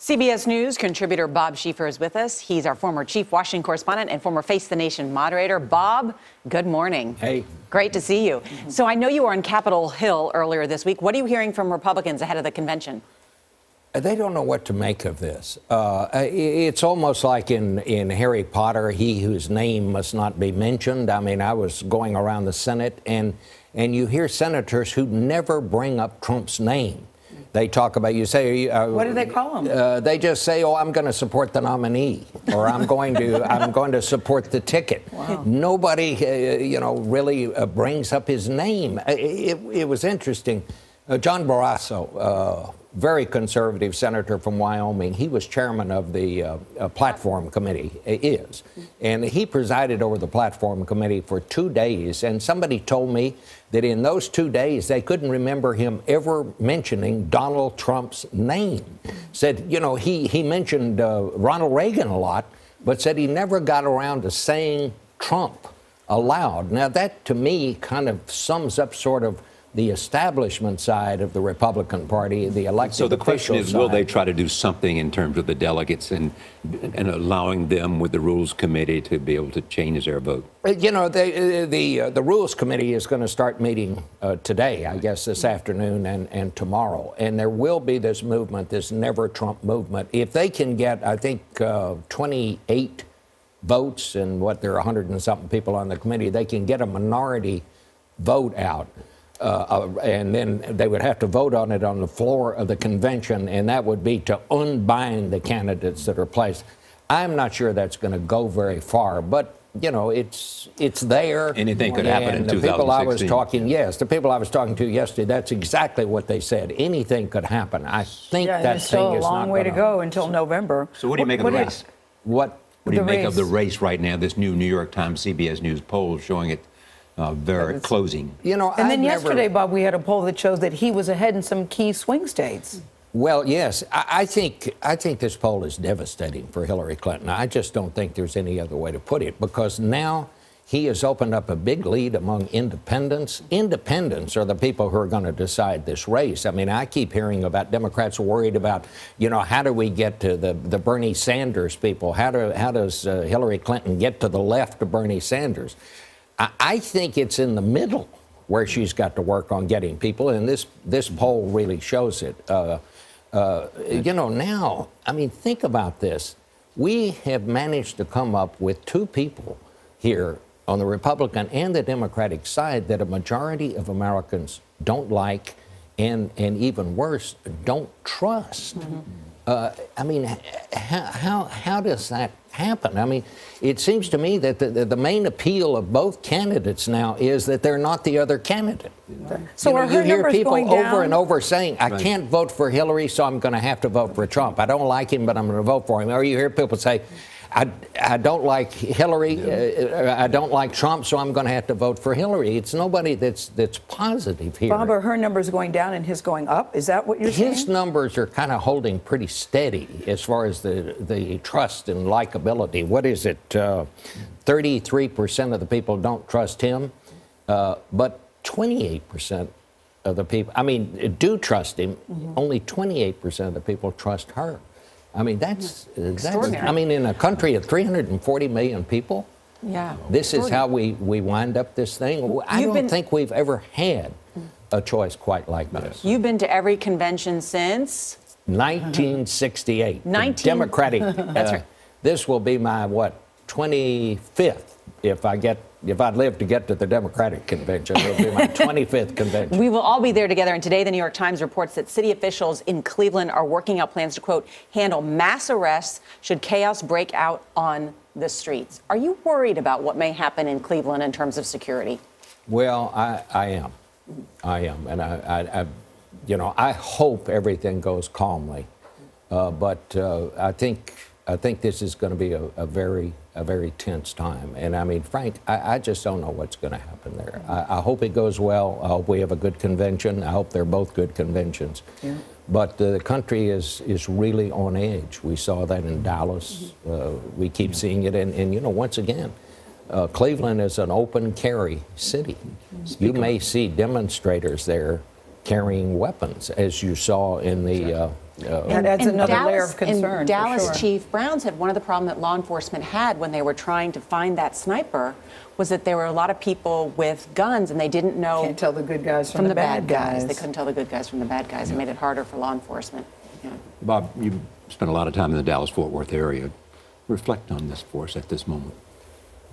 CBS News contributor Bob Schieffer is with us. He's our former chief Washington correspondent and former Face the Nation moderator. Bob, good morning. Hey. Great to see you. So I know you were on Capitol Hill earlier this week. What are you hearing from Republicans ahead of the convention? They don't know what to make of this. It's almost like in Harry Potter, he whose name must not be mentioned. I mean, I was going around the Senate, and you hear senators who never bring up Trump's name. They talk about, you say... what do they call him? They just say, oh, I'm going to support the nominee, or I'm going to support the ticket. Wow. Nobody, really brings up his name. It was interesting. John Barrasso, very conservative senator from Wyoming, he was chairman of the platform committee, and he presided over the platform committee for 2 days, and somebody told me that in those 2 days they couldn't remember him ever mentioning Donald Trump's name. Said, he mentioned Ronald Reagan a lot, but said he never got around to saying Trump aloud. Now that to me kind of sums up sort of the establishment side of the Republican Party, the elected So the question is, side. will they try to do something in terms of the delegates and allowing them with the Rules Committee to be able to change their vote? The Rules Committee is going to start meeting today, I guess, this afternoon and tomorrow. And there will be this movement, this Never Trump movement. If they can get, I think, 28 votes, and there are 100 and something people on the committee, they can get a minority vote out. And then they would have to vote on it on the floor of the convention, and that would be to unbind the candidates that are placed. I'm not sure that's going to go very far, but it's there. Anything could happen in 2016. The people I was talking to yesterday, that's exactly what they said. Anything could happen. I think that there's still a long way to go until November. So what do you make of the race? What do you make of the race right now? This new New York Times CBS News poll showing it very closing. And then yesterday, Bob, we had a poll that shows that he was ahead in some key swing states. Well, yes, I think this poll is devastating for Hillary Clinton. I just don't think there's any other way to put it, because now he has opened up a big lead among independents. Independents are the people who are going to decide this race. I mean, I keep hearing about Democrats worried about, how do we get to the Bernie Sanders people? How does Hillary Clinton get to the left of Bernie Sanders? I think it's in the middle where she's got to work on getting people, and this poll really shows it. Now, I mean, think about this. We have managed to come up with two people here on the Republican and the Democratic side that a majority of Americans don't like, and even worse, don't trust. I mean, how does that happen? I mean, it seems to me that the main appeal of both candidates now is that they're not the other candidate. So are her you hear numbers people going over down? and over saying, I can't vote for Hillary, so I'm going to have to vote for Trump. I don't like him, but I'm going to vote for him. Or you hear people say, I don't like Hillary, I don't like Trump, so I'm going to have to vote for Hillary. It's nobody that's positive here. Bob, are her numbers going down and his going up? Is that what you're saying? His numbers are kind of holding pretty steady as far as the trust and likability. What is it? 33% of the people don't trust him, but 28% of the people, do trust him. Only 28% of the people trust her. I mean, that's in a country of 340 million people, this is how we wind up this thing. I don't think we've ever had a choice quite like this. You've been to every convention since? 1968. Democratic. That's right. This will be my, 25th if I'd live to get to the Democratic convention. It'll be my 25th convention. We will all be there together. And today, the New York Times reports that city officials in Cleveland are working out plans to, quote, handle mass arrests should chaos break out on the streets. Are you worried about what may happen in Cleveland in terms of security? Well, I am. And I hope everything goes calmly. But I think this is going to be a very tense time. And I mean, Frank, I just don't know what's going to happen there. I hope it goes well. I hope we have a good convention. I hope they're both good conventions. Yeah. But the country is really on edge. We saw that in Dallas. We keep seeing it. And once again, Cleveland is an open carry city. You may see demonstrators there carrying weapons, as you saw in the That adds another layer of concern. And Dallas for sure. Chief Brown said one of the problems that law enforcement had when they were trying to find that sniper was that there were a lot of people with guns and they didn't know. Can't tell the good guys from the bad guys. They couldn't tell the good guys from the bad guys. It made it harder for law enforcement. Yeah. Bob, you spent a lot of time in the Dallas-Fort Worth area. Reflect on this for us at this moment.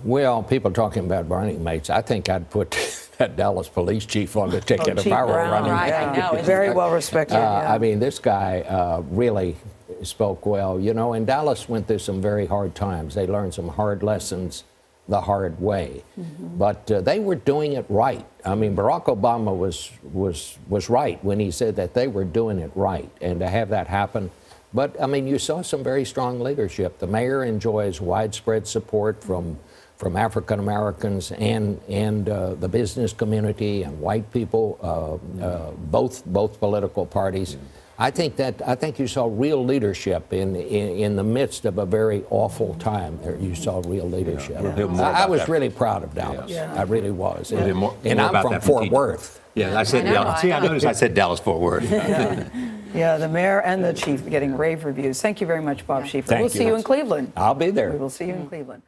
Well, people talking about running mates, I think I'd put that Dallas police chief on the ticket if I were running. Right, I know. Very well respected. I mean, this guy really spoke well. You know, and Dallas went through some very hard times. They learned some hard lessons the hard way. But they were doing it right. I mean, Barack Obama was right when he said that they were doing it right. And to have that happen. But, I mean, you saw some very strong leadership. The mayor enjoys widespread support from African Americans and the business community and white people, both political parties. I think you saw real leadership in the midst of a very awful time. There you saw real leadership. I was really proud of Dallas. I really was. And I'm from Fort Worth. Yeah, I said Dallas. See, I noticed I said Dallas-Fort Worth. Yeah, the mayor and the chief getting rave reviews. Thank you very much, Bob Schieffer. We'll see you in Cleveland. I'll be there. We will see you in Cleveland.